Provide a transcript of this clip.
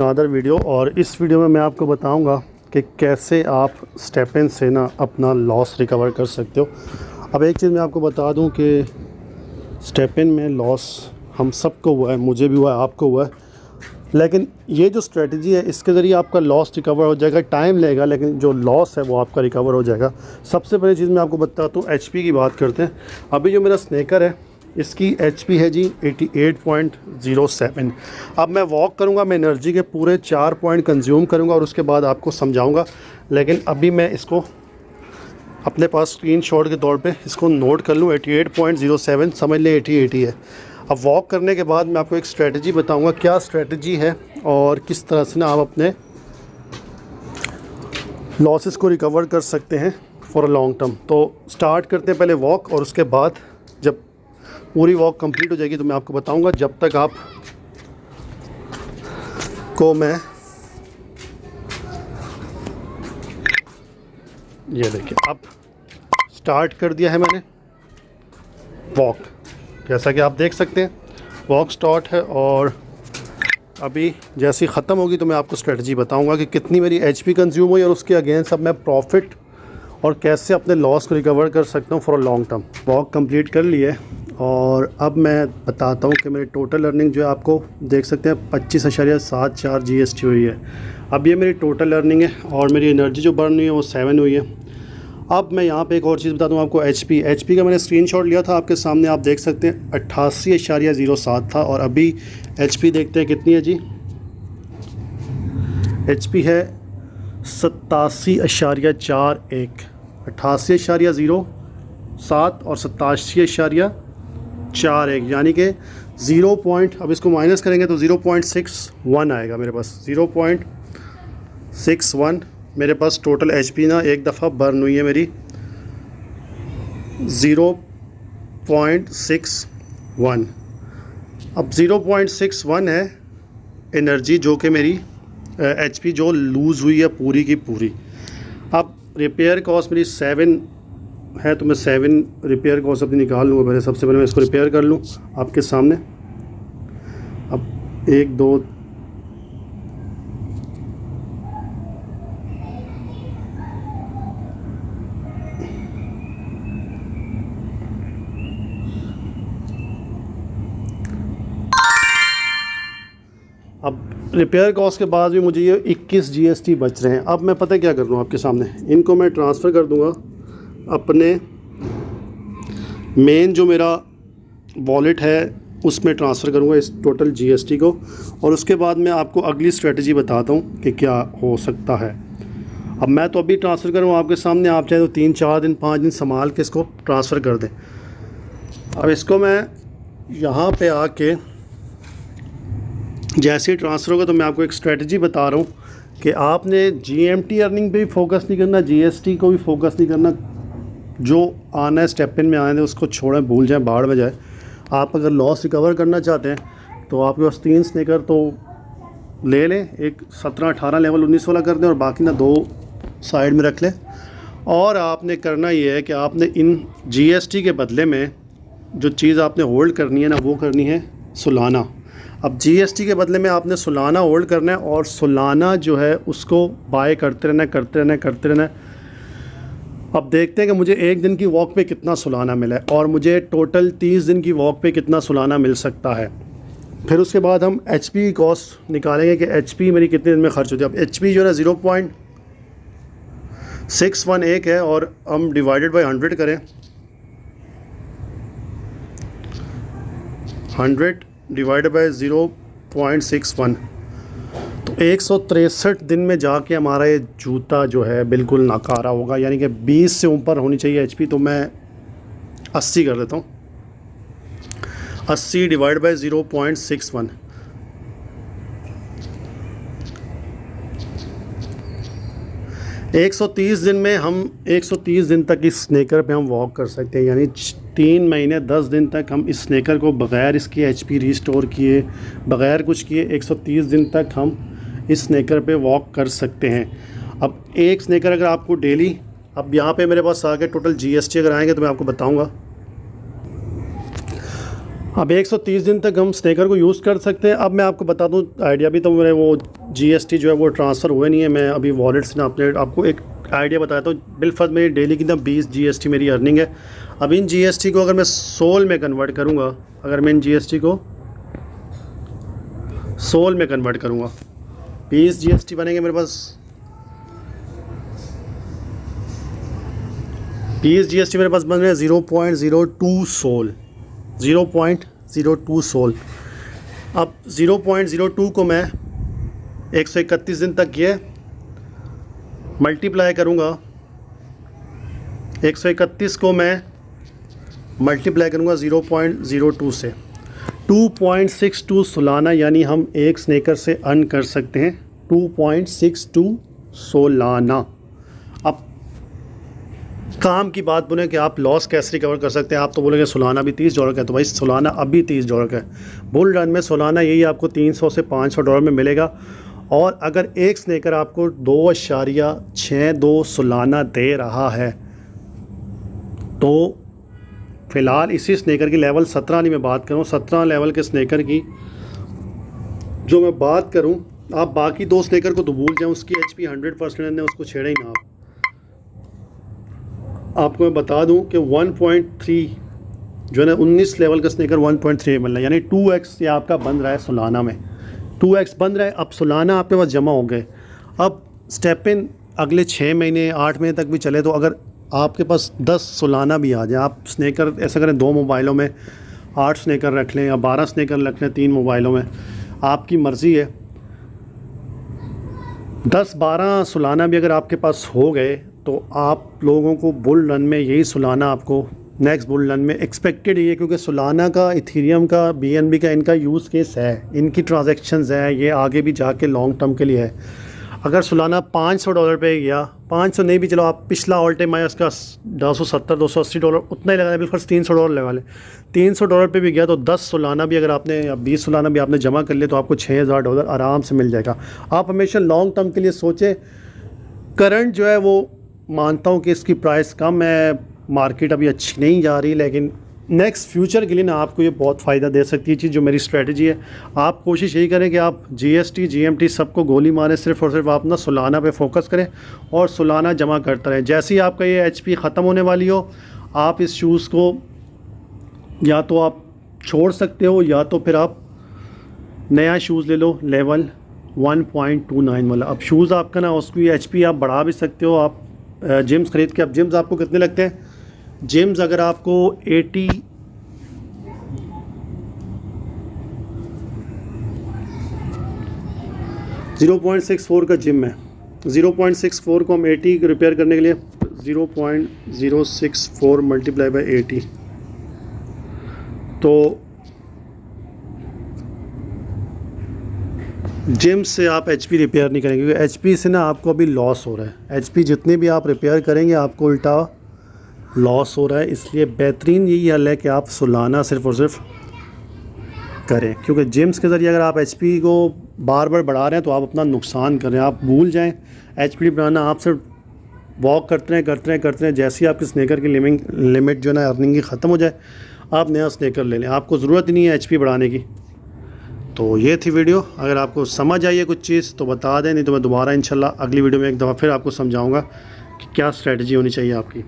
Other video. और इस video में मैं आपको बताऊंगा कि कैसे आप स्टेप इन से ना अपना लॉस रिकवर कर सकते हो। अब एक चीज़ मैं आपको बता दूं कि स्टेप इन में लॉस हम सबको हुआ है, मुझे भी हुआ है, आपको हुआ है, लेकिन ये जो स्ट्रेटजी है इसके ज़रिए आपका लॉस रिकवर हो जाएगा। टाइम लगेगा लेकिन जो लॉस है वो आपका रिकवर हो जाएगा। सबसे पहली चीज़ मैं आपको बताता हूँ, एचपी की बात करते हैं। अभी जो मेरा स्नेकर है इसकी एचपी है जी 88.07। अब मैं वॉक करूँगा, मैं एनर्जी के पूरे 4 पॉइंट कंज्यूम करूँगा और उसके बाद आपको समझाऊँगा। लेकिन अभी मैं इसको अपने पास स्क्रीनशॉट के तौर पे इसको नोट कर लूँ। 88.07 समझ लें 80 है। अब वॉक करने के बाद मैं आपको एक स्ट्रेटजी बताऊँगा, क्या स्ट्रेटजी है और किस तरह से ना आप अपने लॉसेस को रिकवर कर सकते हैं फॉर अ लॉन्ग टर्म। तो स्टार्ट करते हैं पहले वॉक, और उसके बाद जब पूरी वॉक कंप्लीट हो जाएगी तो मैं आपको बताऊंगा। जब तक आप को मैं ये देखिए, अब स्टार्ट कर दिया है मैंने वॉक, जैसा कि आप देख सकते हैं वॉक स्टार्ट है। और अभी जैसी ख़त्म होगी तो मैं आपको स्ट्रेटजी बताऊंगा कि कितनी मेरी एचपी कंज्यूम हुई और उसके अगेंस्ट अब मैं प्रॉफिट और कैसे अपने लॉस को रिकवर कर सकता हूँ for a long term. Walk complete कर लिए और अब मैं बताता हूँ कि मेरी टोटल अर्निंग जो है आपको देख सकते हैं 25.74 जीएसटी हुई है। अब ये मेरी टोटल अर्निंग है और मेरी एनर्जी जो बर्न हुई है वो 7 हुई है। अब मैं यहाँ पे एक और चीज़ बताता हूँ आपको, एचपी का मैंने स्क्रीनशॉट लिया था, आपके सामने आप देख सकते हैं 88.07 था और अभी एचपी देखते हैं कितनी है जी। एचपी है 87.41, 88.07 और 87.41, यानी कि 0 पॉइंट, अब इसको माइनस करेंगे तो 0.61 आएगा मेरे पास। 0.61 मेरे पास टोटल एचपी ना एक दफ़ा बर्न हुई है मेरी 0.61। अब 0.61 है एनर्जी जो कि मेरी एचपी जो लूज़ हुई है पूरी की पूरी। अब रिपेयर कॉस्ट मेरी 7 है तो मैं 7 रिपेयर कॉस्ट अपनी निकाल लूँगा। पहले सबसे पहले मैं इसको रिपेयर कर लूँ आपके सामने। अब 1 2 अब रिपेयर कॉस्ट के बाद भी मुझे ये 21 जीएसटी बच रहे हैं। अब मैं पता क्या कर रहा हूँ आपके सामने, इनको मैं ट्रांसफ़र कर दूँगा अपने मेन जो मेरा वॉलेट है उसमें ट्रांसफ़र करूँगा इस टोटल जीएसटी को, और उसके बाद मैं आपको अगली स्ट्रेटजी बताता हूँ कि क्या हो सकता है। अब मैं तो अभी ट्रांसफ़र कर रहा हूँ आपके सामने, आप चाहे तो 3 4 दिन 5 दिन संभाल के इसको ट्रांसफ़र कर दें। अब इसको मैं यहाँ पे आके जैसे ही ट्रांसफ़र होगा तो मैं आपको एक स्ट्रेटजी बता रहा हूँ कि आपने जीएमटी अर्निंग पे भी फोकस नहीं करना, जीएसटी को भी फोकस नहीं करना। जो आना है स्टेप इन में आने उसको छोड़ें, भूल जाएं, बाहर में जाए। आप अगर लॉस रिकवर करना चाहते हैं तो आपके पास 3 स्नेकर तो ले लें, एक 17 18 लेवल 19 वाला कर दें और बाकी ना 2 साइड में रख लें। और आपने करना ये है कि आपने इन जीएसटी के बदले में जो चीज़ आपने होल्ड करनी है ना वो करनी है सुलाना। अब जीएसटी के बदले में आपने सुलाना होल्ड करना है और सुलाना जो है उसको बाय करते रहना। अब देखते हैं कि मुझे एक दिन की वॉक पे कितना सुलाना मिला है और मुझे टोटल 30 दिन की वॉक पे कितना सुलाना मिल सकता है। फिर उसके बाद हम एचपी की कॉस्ट निकालेंगे कि एचपी मेरी कितने दिन में खर्च होती है। अब एचपी जो है 0.618 है और हम डिवाइडेड बाय 100 करें, 100 डिवाइडेड बाय 0.61 तो 163 दिन में जाके हमारा ये जूता जो है बिल्कुल नाकारा होगा, यानी कि 20 से ऊपर होनी चाहिए एचपी। तो मैं 80 कर देता हूँ, 80 डिवाइड बाय 0.61 130 दिन में हम 130 दिन तक इस स्नेकर पे हम वॉक कर सकते हैं, यानी 3 महीने 10 दिन तक हम इस स्नेकर को बग़ैर इसकी एचपी रिस्टोर किए, बग़ैर कुछ किए 130 दिन तक हम इस स्नेकर पे वॉक कर सकते हैं। अब एक स्नेकर अगर आपको डेली, अब यहाँ पे मेरे पास आके टोटल जीएसटी अगर आएंगे तो मैं आपको बताऊँगा। अब 130 दिन तक हम स्नेकर को यूज़ कर सकते हैं। अब मैं आपको बता दूं आइडिया भी, तो मेरे वो जीएसटी जो है वो ट्रांसफ़र हुए नहीं है। मैं अभी वॉलेट से ना अपने आपको एक आइडिया बताया, तो बिलफर्ज मेरी डेली की ना 20 जीएसटी मेरी अर्निंग है। अब इन जीएसटी को अगर मैं सोल में कन्वर्ट करूँगा, अगर मैं इन जीएसटी को सोल में कन्वर्ट करूँगा, 20 जीएसटी बनेंगे मेरे पास। 20 जीएसटी मेरे पास बन रहे हैं 0.02 सोल, 0.02 सोल। अब 0.02 को मैं 131 दिन तक ये मल्टीप्लाई करूँगा, 131 को मैं मल्टीप्लाई करूँगा 0.02 से, 2.62 सालाना, यानी हम एक स्नेकर से अर्न कर सकते हैं 2.62 सालाना। अब काम की बात बोले कि आप लॉस कैसे रिकवर कर सकते हैं। आप तो बोलेंगे सालाना भी $30 का है, तो भाई सालाना अभी $30 का है। बुल रन में सालाना यही आपको 300 से $500 में मिलेगा। और अगर एक स्नेकर आपको 2.62 सालाना दे रहा है, तो फ़िलहाल इसी स्नेकर की लेवल 17 नहीं मैं बात करूँ, 17 लेवल के स्नेकर की जो मैं बात करूँ, आप बाकी 2 स्नेकर को तो भूल जाएँ, उसकी HP 100% है, उसको छेड़े ही ना आप। आपको मैं बता दूं कि 1.3 जो है ना 19 लेवल का स्नेकर 1.3 मिल रहा है, यानी 2x ये आपका बन रहा है सालाना में, 2x बन रहा है। अब सालाना आपके पास जमा हो गए। अब स्टेप इन अगले 6 महीने 8 महीने तक भी चले, तो अगर आपके पास 10 सालाना भी आ जाए, आप स्नेकर ऐसा करें 2 मोबाइलों में 8 स्नेकर रख लें या 12 स्नेकर रख लें 3 मोबाइलों में, आपकी मर्ज़ी है। 10-12 सालाना भी अगर आपके पास हो गए, तो आप लोगों को बुल रन में यही सालाना आपको नेक्स्ट बुल रन में एक्सपेक्टेड ही है, क्योंकि सालाना का इथीरियम का BNB का इनका यूज़ केस है, इनकी ट्रांजैक्शंस है, ये आगे भी जाके लॉन्ग टर्म के लिए है। अगर सालाना $500 पे गया, 500 नहीं भी चलो, आप पिछला ऑल टाइम आया उसका $270-280 उतना ही लगा लें, बिल्कुल $300 लगा लें, $300 पे भी गया, तो 10 सालाना भी अगर आपने या 20 सालाना भी आपने जमा कर लिया, तो आपको $6000 आराम से मिल जाएगा। आप हमेशा लॉन्ग टर्म के लिए सोचें। करंट जो है वो मानता हूँ कि इसकी प्राइस कम है, मार्केट अभी अच्छी नहीं जा रही, लेकिन नेक्स्ट फ्यूचर के लिए ना आपको ये बहुत फ़ायदा दे सकती है चीज़। जो मेरी स्ट्रेटजी है, आप कोशिश यही करें कि आप GST GMT सबको गोली मारें, सिर्फ़ और सिर्फ आप ना सालाना पे फोकस करें और सालाना जमा करते रहें। जैसे ही आपका ये HP ख़त्म होने वाली हो, आप इस शूज़ को या तो आप छोड़ सकते हो, या तो फिर आप नया शूज़ ले लो लेवल 1.29 वाला। अब शूज़ आपका ना उसकी HP आप बढ़ा भी सकते हो। आप जिम्स ख़रीद के, अब जिम्स आपको कितने लगते हैं? जिम्स अगर आपको 0.64 का जिम है, 0.64 को हम 80 रिपेयर करने के लिए 0.064 मल्टीप्लाई बाई 80, तो जिम से आप HP रिपेयर नहीं करेंगे, क्योंकि HP से ना आपको अभी लॉस हो रहा है। HP जितनी भी आप रिपेयर करेंगे आपको उल्टा लॉस हो रहा है। इसलिए बेहतरीन यही हल है कि आप सालाना सिर्फ़ और सिर्फ करें, क्योंकि जिम्स के ज़रिए अगर आप HP को बार बार बढ़ा रहे हैं तो आप अपना नुकसान कर रहे हैं। आप भूल जाएं HP बढ़ाना, आप सिर्फ वॉक करते रहें। जैसे ही आपकी स्नेकर की लिमिट जो है ना अर्निंग की ख़त्म हो जाए, आप नया स्नेकर ले लें, आपको ज़रूरत ही नहीं है HP बढ़ाने की। तो ये थी वीडियो। अगर आपको समझ आई है कुछ चीज़ तो बता दें, नहीं तो मैं दोबारा इंशाल्लाह अगली वीडियो में एक दफ़ा फिर आपको समझाऊंगा कि क्या स्ट्रेटजी होनी चाहिए आपकी।